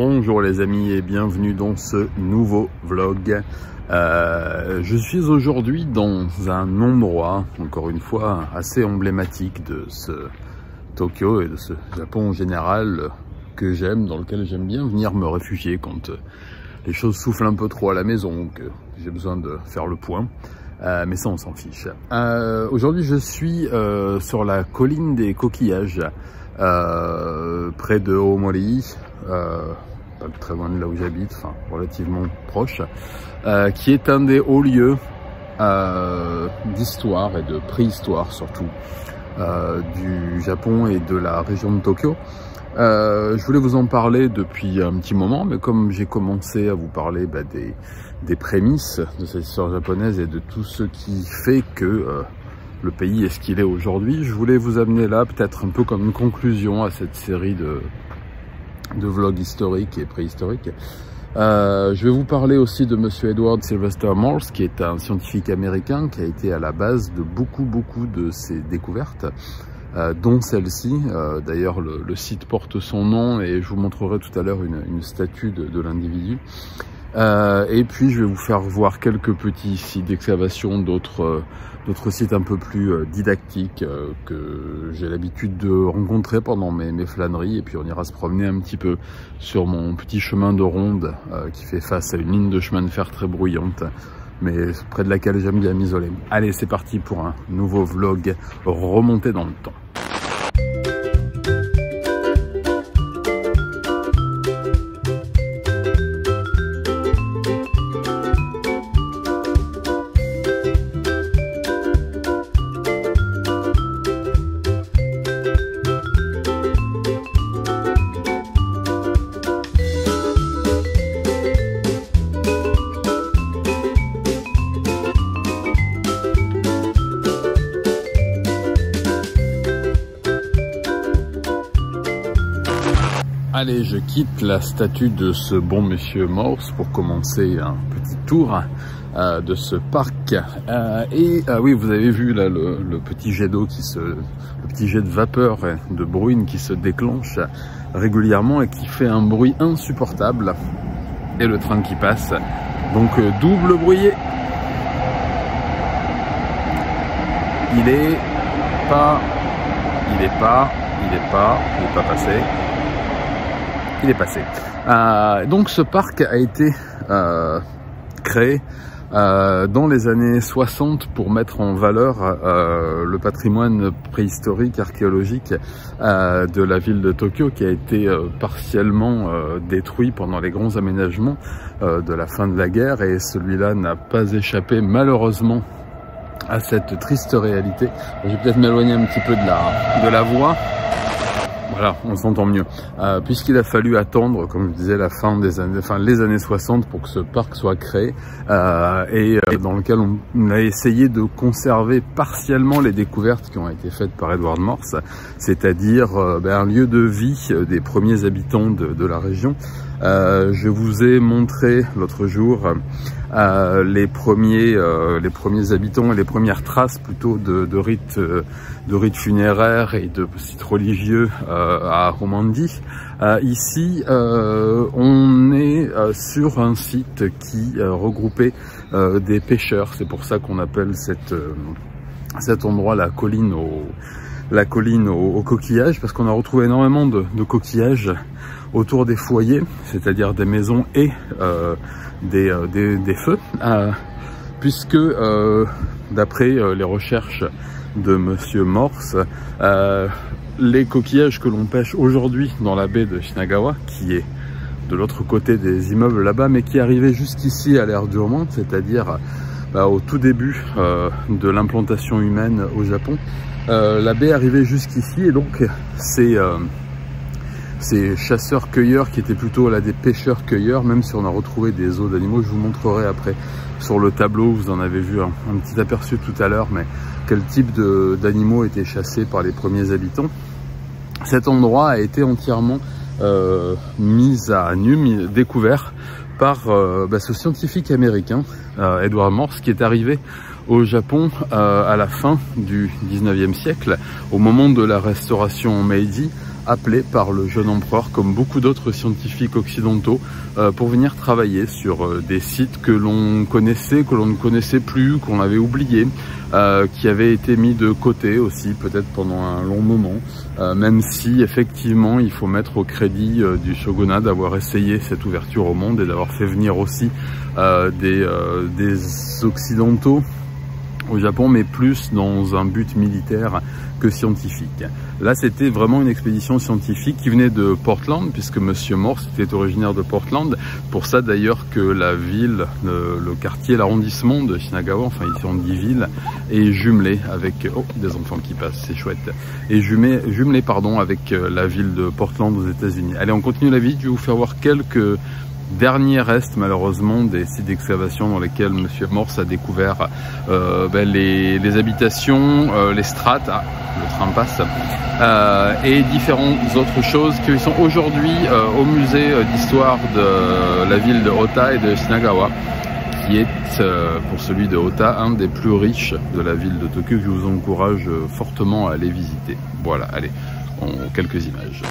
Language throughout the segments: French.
Bonjour les amis et bienvenue dans ce nouveau vlog. Je suis aujourd'hui dans un endroit, encore une fois, assez emblématique de ce Tokyo et de ce Japon en général que j'aime, dans lequel j'aime bien venir me réfugier quand les choses soufflent un peu trop à la maison, que j'ai besoin de faire le point. Mais ça on s'en fiche. Aujourd'hui je suis sur la colline des coquillages, près de Aomori, pas très loin de là où j'habite, enfin relativement proche, qui est un des hauts lieux d'histoire et de préhistoire surtout du Japon et de la région de Tokyo. Je voulais vous en parler depuis un petit moment, mais comme j'ai commencé à vous parler des prémices de cette histoire japonaise et de tout ce qui fait que le pays est ce qu'il est aujourd'hui, je voulais vous amener là peut-être un peu comme une conclusion à cette série de vlogs historiques et préhistoriques. Je vais vous parler aussi de Monsieur Edward Sylvester Morse, qui est un scientifique américain qui a été à la base de beaucoup de ces découvertes, dont celle-ci. D'ailleurs le site porte son nom et je vous montrerai tout à l'heure une statue de l'individu. Et puis je vais vous faire voir quelques petits sites d'excavation, d'autres sites un peu plus didactiques que j'ai l'habitude de rencontrer pendant mes flâneries. Et puis on ira se promener un petit peu sur mon petit chemin de ronde qui fait face à une ligne de chemin de fer très bruyante, mais près de laquelle j'aime bien m'isoler. Allez, c'est parti pour un nouveau vlog remonté dans le temps. Allez, je quitte la statue de ce bon monsieur Morse pour commencer un petit tour de ce parc. Oui, vous avez vu là le petit jet d'eau le petit jet de vapeur et de bruine qui se déclenche régulièrement et qui fait un bruit insupportable. Et le train qui passe, donc double bruit. Il est pas passé. Il est passé. Donc ce parc a été créé dans les années 60 pour mettre en valeur le patrimoine préhistorique archéologique de la ville de Tokyo, qui a été partiellement détruit pendant les grands aménagements de la fin de la guerre, et celui-là n'a pas échappé malheureusement à cette triste réalité. Je vais peut-être m'éloigner un petit peu de la voie. Voilà, on s'entend mieux. Puisqu'il a fallu attendre, comme je disais, les années 60 pour que ce parc soit créé, dans lequel on a essayé de conserver partiellement les découvertes qui ont été faites par Edward Morse, c'est-à-dire un lieu de vie des premiers habitants de la région. Je vous ai montré l'autre jour les premiers habitants et les premières traces plutôt de rites funéraires et de sites religieux à Romandie. Ici, on est sur un site qui regroupait des pêcheurs. C'est pour ça qu'on appelle cet endroit la colline aux coquillages, parce qu'on a retrouvé énormément de coquillages autour des foyers, c'est-à-dire des maisons et des feux, puisque d'après les recherches de Monsieur Morse, les coquillages que l'on pêche aujourd'hui dans la baie de Shinagawa, qui est de l'autre côté des immeubles là-bas, mais qui arrivait jusqu'ici à l'ère Durmante, c'est-à-dire au tout début de l'implantation humaine au Japon, la baie arrivait jusqu'ici, et donc ces chasseurs-cueilleurs qui étaient plutôt là des pêcheurs-cueilleurs, même si on a retrouvé des os d'animaux. Je vous montrerai après sur le tableau, vous en avez vu un petit aperçu tout à l'heure, mais quel type d'animaux étaient chassés par les premiers habitants. Cet endroit a été entièrement mis à nu, découvert par ce scientifique américain, Edward Morse, qui est arrivé au Japon à la fin du 19e siècle, au moment de la restauration Meiji, appelé par le jeune empereur, comme beaucoup d'autres scientifiques occidentaux, pour venir travailler sur des sites que l'on connaissait, que l'on ne connaissait plus, qu'on avait oubliés, qui avaient été mis de côté aussi, peut-être pendant un long moment, même si effectivement il faut mettre au crédit du shogunat d'avoir essayé cette ouverture au monde et d'avoir fait venir aussi des occidentaux au Japon, mais plus dans un but militaire que scientifique. Là, c'était vraiment une expédition scientifique qui venait de Portland, puisque Monsieur Morse était originaire de Portland. Pour ça, d'ailleurs, que la ville, le quartier, l'arrondissement de Shinagawa, enfin ici on dit ville, est jumelé avec... Oh, des enfants qui passent, c'est chouette. Et jumelé, pardon, avec la ville de Portland aux États-Unis. Allez, on continue la visite. Je vais vous faire voir quelques dernier reste malheureusement des sites d'excavation dans lesquels Monsieur Morse a découvert les habitations, les strates, le train passe, et différentes autres choses qui sont aujourd'hui au musée d'histoire de la ville de Ota et de Shinagawa, qui est pour celui de Ota un des plus riches de la ville de Tokyo, que je vous encourage fortement à aller visiter. Voilà, allez, quelques images.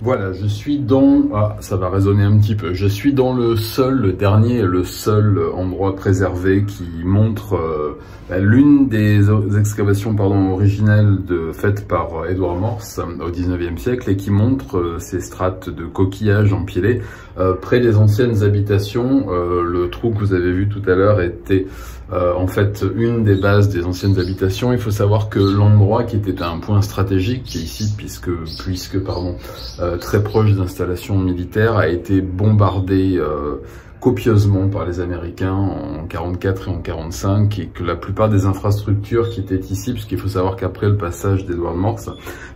Voilà, je suis dans... Ah, ça va résonner un petit peu. Je suis dans le dernier et le seul endroit préservé qui montre l'une des excavations originelles faites par Edward Morse au 19e siècle et qui montre ces strates de coquillages empilés près des anciennes habitations. Le trou que vous avez vu tout à l'heure était en fait une des bases des anciennes habitations. Il faut savoir que l'endroit qui était un point stratégique, qui est ici puisque très proche d'installations militaires, a été bombardé copieusement par les Américains en 44 et en 45, et que la plupart des infrastructures qui étaient ici, puisqu'il faut savoir qu'après le passage d'Edward Morse,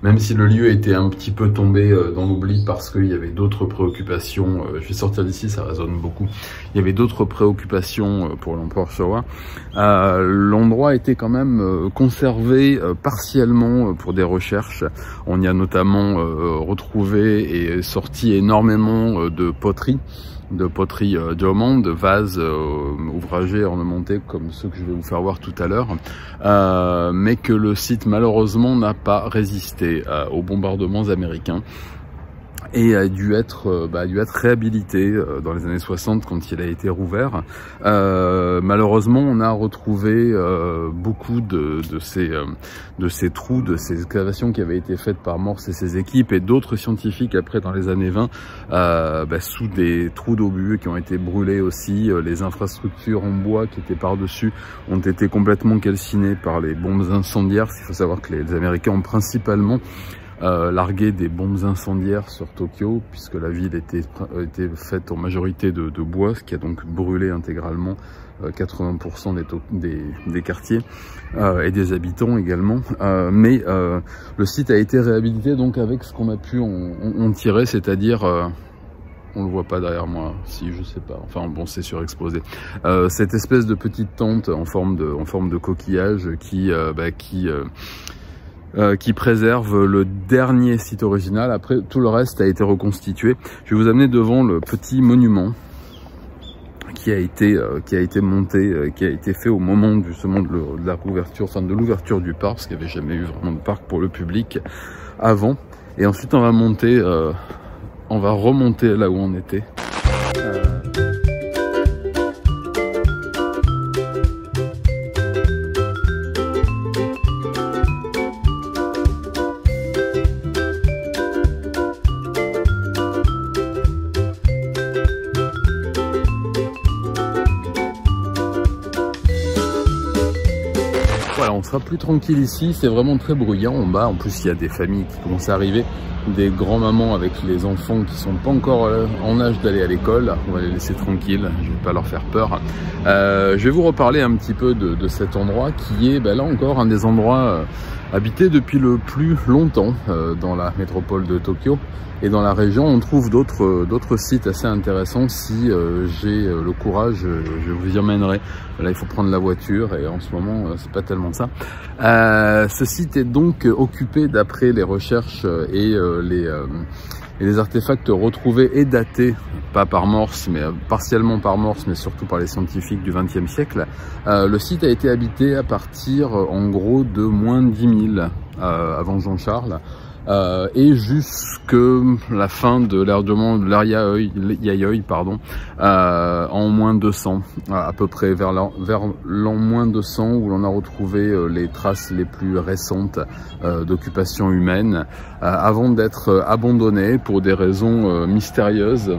même si le lieu était un petit peu tombé dans l'oubli parce qu'il y avait d'autres préoccupations, je vais sortir d'ici, ça résonne beaucoup, il y avait d'autres préoccupations pour l'empereur Showa, l'endroit était quand même conservé partiellement pour des recherches. On y a notamment retrouvé et sorti énormément de poteries diamant, de vases ouvragés, ornementés comme ceux que je vais vous faire voir tout à l'heure, mais que le site malheureusement n'a pas résisté aux bombardements américains et a dû être réhabilité dans les années 60 quand il a été rouvert. Malheureusement, on a retrouvé beaucoup de ces trous, de ces excavations qui avaient été faites par Morse et ses équipes et d'autres scientifiques après dans les années 20 sous des trous d'obus qui ont été brûlés aussi. Les infrastructures en bois qui étaient par-dessus ont été complètement calcinées par les bombes incendiaires. Il faut savoir que les Américains ont principalement larguer des bombes incendiaires sur Tokyo, puisque la ville était faite en majorité de bois, ce qui a donc brûlé intégralement 80% des quartiers et des habitants également. Mais le site a été réhabilité donc avec ce qu'on a pu en tirer, c'est-à-dire... on le voit pas derrière moi, si je sais pas, enfin bon, c'est surexposé. Cette espèce de petite tente en forme de coquillage qui préserve le dernier site original. Après, tout le reste a été reconstitué. Je vais vous amener devant le petit monument qui a été monté, qui a été fait au moment justement de la rouverture, enfin de l'ouverture du parc, parce qu'il n'y avait jamais eu vraiment de parc pour le public avant. Et ensuite, on va remonter là où on était. Voilà, on sera plus tranquille ici, c'est vraiment très bruyant en bas. En plus, il y a des familles qui commencent à arriver. des grands-mamans avec les enfants qui sont pas encore en âge d'aller à l'école. On va les laisser tranquilles, je vais pas leur faire peur. Je vais vous reparler un petit peu de cet endroit qui est là encore un des endroits habités depuis le plus longtemps dans la métropole de Tokyo. Et dans la région, on trouve d'autres sites assez intéressants. Si j'ai le courage, je vous y emmènerai. Là, il faut prendre la voiture et en ce moment, c'est pas tellement ça. Ce site est donc occupé d'après les recherches et les artefacts retrouvés et datés, pas par Morse, mais partiellement par Morse, mais surtout par les scientifiques du XXe siècle. Le site a été habité à partir, en gros, de moins de 10 000 avant Jean-Charles. Et jusque la fin de l'ère Yayoi, en moins 200, à peu près vers l'an moins 200, où l'on a retrouvé les traces les plus récentes d'occupation humaine, avant d'être abandonné pour des raisons mystérieuses.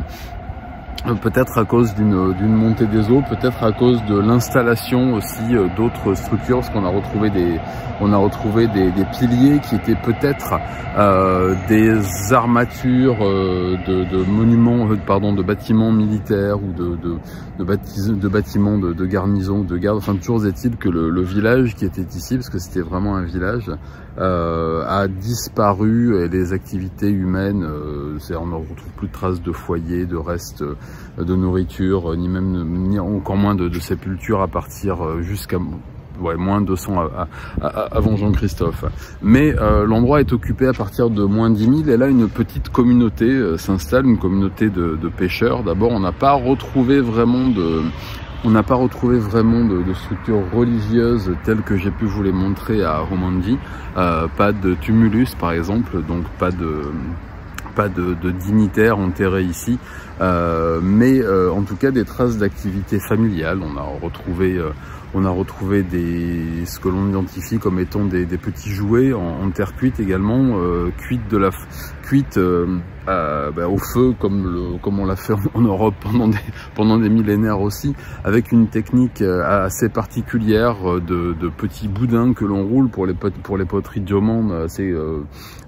Peut-être à cause d'une montée des eaux, peut-être à cause de l'installation aussi d'autres structures, parce qu'on a retrouvé des piliers qui étaient peut-être des armatures de monuments, de bâtiments militaires ou de bâtiments de garnison, de garde. Enfin, toujours est-il que le village qui était ici, parce que c'était vraiment un village, a disparu et les activités humaines, on ne retrouve plus de traces de foyers, de restes de nourriture, ni encore moins de sépultures à partir jusqu'à moins 200 avant Jean-Christophe. Mais l'endroit est occupé à partir de moins 10 000 et là une petite communauté s'installe, une communauté de pêcheurs. D'abord, on n'a pas retrouvé vraiment de structures religieuses telles que j'ai pu vous les montrer à Romandie. Pas de tumulus par exemple, donc pas de dignitaires enterrés ici, mais en tout cas des traces d'activité familiale. On a retrouvé ce que l'on identifie comme étant des petits jouets en terre cuite également, cuite au feu comme on l'a fait en Europe pendant des millénaires aussi, avec une technique assez particulière de petits boudins que l'on roule pour les poteries diamants assez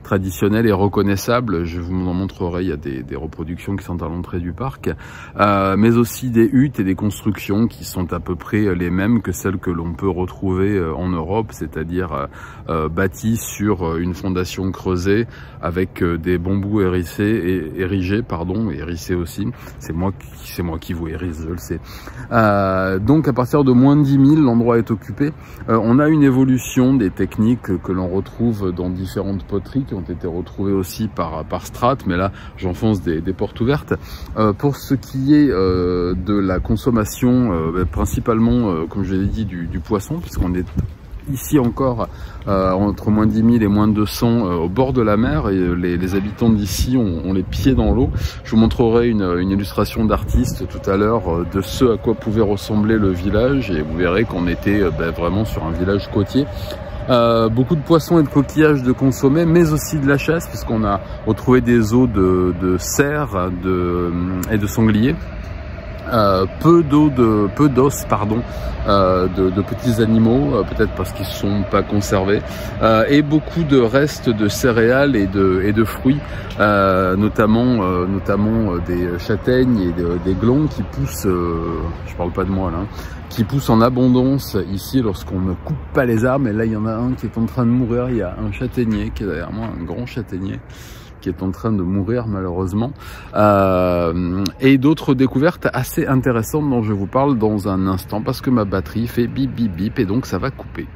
traditionnelles et reconnaissables. Je vous en montrerai, il y a des reproductions qui sont à l'entrée du parc, mais aussi des huttes et des constructions qui sont à peu près les mêmes que celles que l'on peut retrouver en Europe, c'est-à-dire bâties sur une fondation creusée avec des bambous érigés, aussi. C'est moi qui vous hérisse, je le sais. Donc à partir de moins de 10 000, l'endroit est occupé. On a une évolution des techniques que l'on retrouve dans différentes poteries qui ont été retrouvées aussi par strates, mais là j'enfonce des portes ouvertes. Pour ce qui est de la consommation, principalement, comme je l'ai dit, du poisson, puisqu'on est ici encore entre moins 10 000 et moins 200 au bord de la mer, et les habitants d'ici ont les pieds dans l'eau. Je vous montrerai une illustration d'artiste tout à l'heure de ce à quoi pouvait ressembler le village, et vous verrez qu'on était vraiment sur un village côtier. Beaucoup de poissons et de coquillages de consommer, mais aussi de la chasse, puisqu'on a retrouvé des os de cerfs et de sangliers. Peu d'os de petits animaux, peut-être parce qu'ils ne sont pas conservés, et beaucoup de restes de céréales et de fruits, notamment des châtaignes et des glands qui poussent, je parle pas de moi là, qui poussent en abondance ici lorsqu'on ne coupe pas les arbres. Et là il y en a un qui est en train de mourir, il y a un châtaignier qui est derrière moi, un grand châtaignier qui est en train de mourir malheureusement, et d'autres découvertes assez intéressantes dont je vous parle dans un instant, parce que ma batterie fait bip bip bip et donc ça va couper.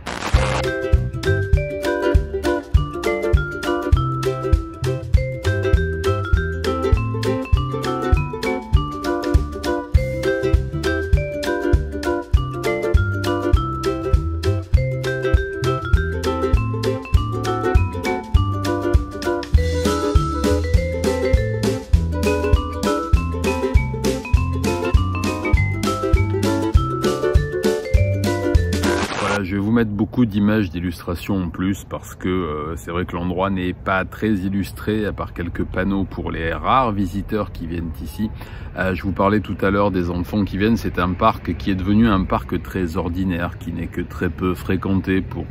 Je vais vous mettre beaucoup d'images, d'illustrations en plus, parce que c'est vrai que l'endroit n'est pas très illustré, à part quelques panneaux pour les rares visiteurs qui viennent ici. Je vous parlais tout à l'heure des enfants qui viennent. C'est un parc qui est devenu un parc très ordinaire, qui n'est que très peu fréquenté pour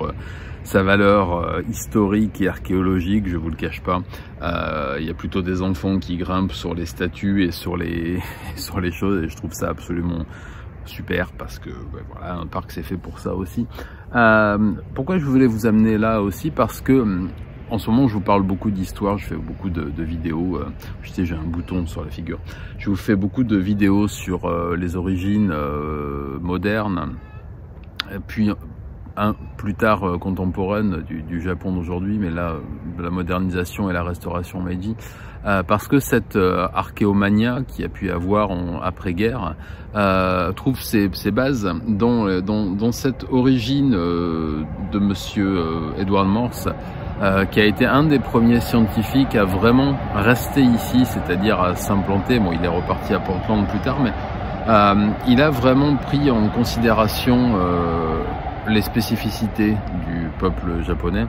sa valeur historique et archéologique, je vous le cache pas. Il y a plutôt des enfants qui grimpent sur les statues et sur les choses, et je trouve ça absolument super parce que voilà, un parc c'est fait pour ça aussi. Pourquoi je voulais vous amener là aussi? Parce que en ce moment je vous parle beaucoup d'histoire, je fais beaucoup de vidéos, je sais j'ai un bouton sur la figure, je vous fais beaucoup de vidéos sur les origines modernes, et puis plus tard contemporaine du Japon d'aujourd'hui, mais là la modernisation et la restauration Meiji, parce que cette archéomania qui a pu avoir après-guerre trouve ses bases dans cette origine de monsieur Edward Morse, qui a été un des premiers scientifiques à vraiment rester ici, c'est-à-dire à s'implanter. Bon, il est reparti à Portland plus tard, mais il a vraiment pris en considération les spécificités du peuple japonais,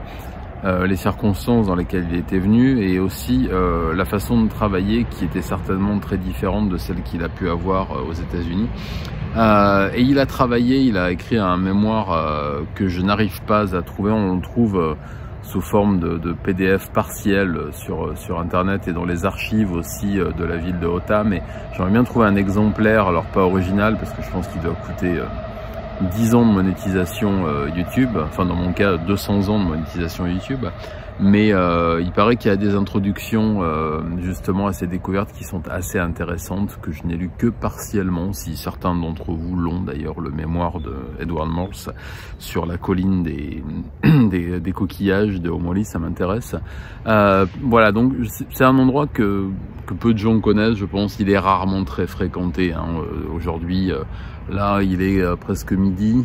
les circonstances dans lesquelles il était venu, et aussi la façon de travailler qui était certainement très différente de celle qu'il a pu avoir aux États-Unis. Et il a travaillé, il a écrit un mémoire que je n'arrive pas à trouver, on le trouve sous forme de PDF partiel sur internet et dans les archives aussi de la ville de Ota, mais j'aimerais bien trouver un exemplaire, alors pas original parce que je pense qu'il doit coûter 10 ans de monétisation YouTube, enfin dans mon cas 200 ans de monétisation YouTube, mais il paraît qu'il y a des introductions justement à ces découvertes qui sont assez intéressantes, que je n'ai lu que partiellement, si certains d'entre vous l'ont d'ailleurs, le mémoire de Edward Morse sur la colline des coquillages de Omori, ça m'intéresse. Voilà, donc c'est un endroit que peu de gens connaissent, je pense. Il est rarement très fréquenté hein. Aujourd'hui, là il est presque midi.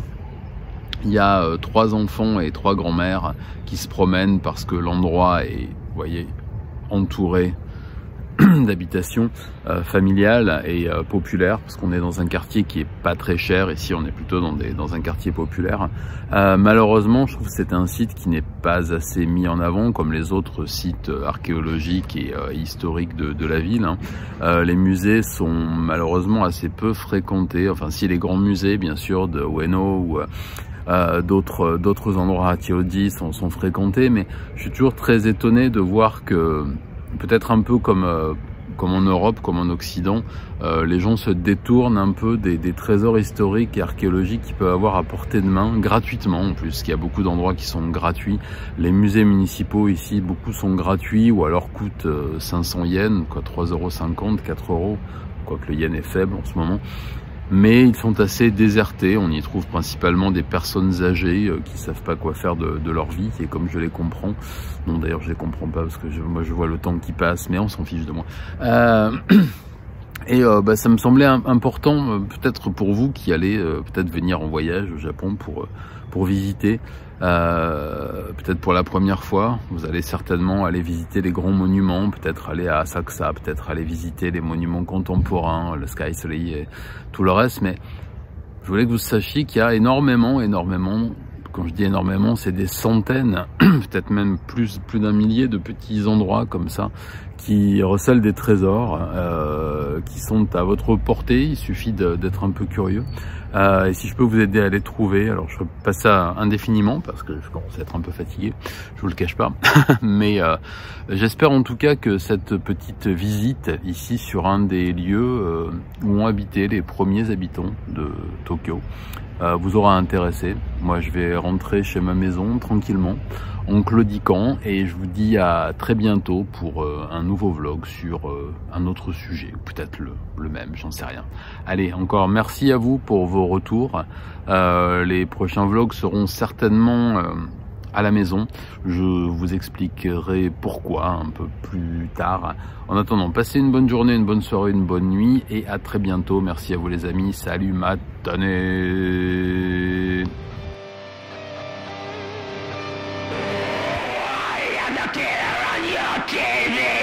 Il y a 3 enfants et 3 grands-mères qui se promènent parce que l'endroit est, vous voyez, entouré d'habitations familiales et populaires, parce qu'on est dans un quartier qui est pas très cher. Ici, on est plutôt dans un quartier populaire. Malheureusement, je trouve que c'est un site qui n'est pas assez mis en avant, comme les autres sites archéologiques et historiques de la ville. Hein. Les musées sont malheureusement assez peu fréquentés. Enfin, si les grands musées, bien sûr, de Ueno ou d'autres endroits à Chiyoji sont fréquentés, mais je suis toujours très étonné de voir que, peut-être un peu comme en Europe, comme en Occident, les gens se détournent un peu des trésors historiques et archéologiques qu'ils peuvent avoir à portée de main, gratuitement en plus, qu'il y a beaucoup d'endroits qui sont gratuits. Les musées municipaux ici, beaucoup sont gratuits ou alors coûtent 500 yens, quoi, 3,50 €, 4 €, quoique le yen est faible en ce moment. Mais ils sont assez désertés, on y trouve principalement des personnes âgées qui savent pas quoi faire de leur vie, et comme je les comprends, non d'ailleurs je les comprends pas parce que moi je vois le temps qui passe, mais on s'en fiche de moi. Et ça me semblait important, peut-être pour vous qui allez peut-être venir en voyage au Japon pour visiter, peut-être pour la première fois, vous allez certainement aller visiter les grands monuments, peut-être aller à Asakusa, peut-être aller visiter les monuments contemporains, le Sky Soleil et tout le reste, mais je voulais que vous sachiez qu'il y a énormément, quand je dis énormément, c'est des centaines, peut-être même plus d'un millier de petits endroits comme ça, qui recèlent des trésors, qui sont à votre portée, il suffit d'être un peu curieux. Et si je peux vous aider à les trouver, alors je ferai pas ça indéfiniment parce que je commence à être un peu fatigué, je vous le cache pas, mais j'espère en tout cas que cette petite visite ici sur un des lieux où ont habité les premiers habitants de Tokyo vous aura intéressé. Moi je vais rentrer chez ma maison tranquillement en claudiquant, et je vous dis à très bientôt pour un nouveau vlog sur un autre sujet, peut-être le même, j'en sais rien. Allez, encore merci à vous pour vos retours. Les prochains vlogs seront certainement à la maison. Je vous expliquerai pourquoi un peu plus tard. En attendant, passez une bonne journée, une bonne soirée, une bonne nuit, et à très bientôt. Merci à vous les amis. Salut, matane. I'm the killer on your TV!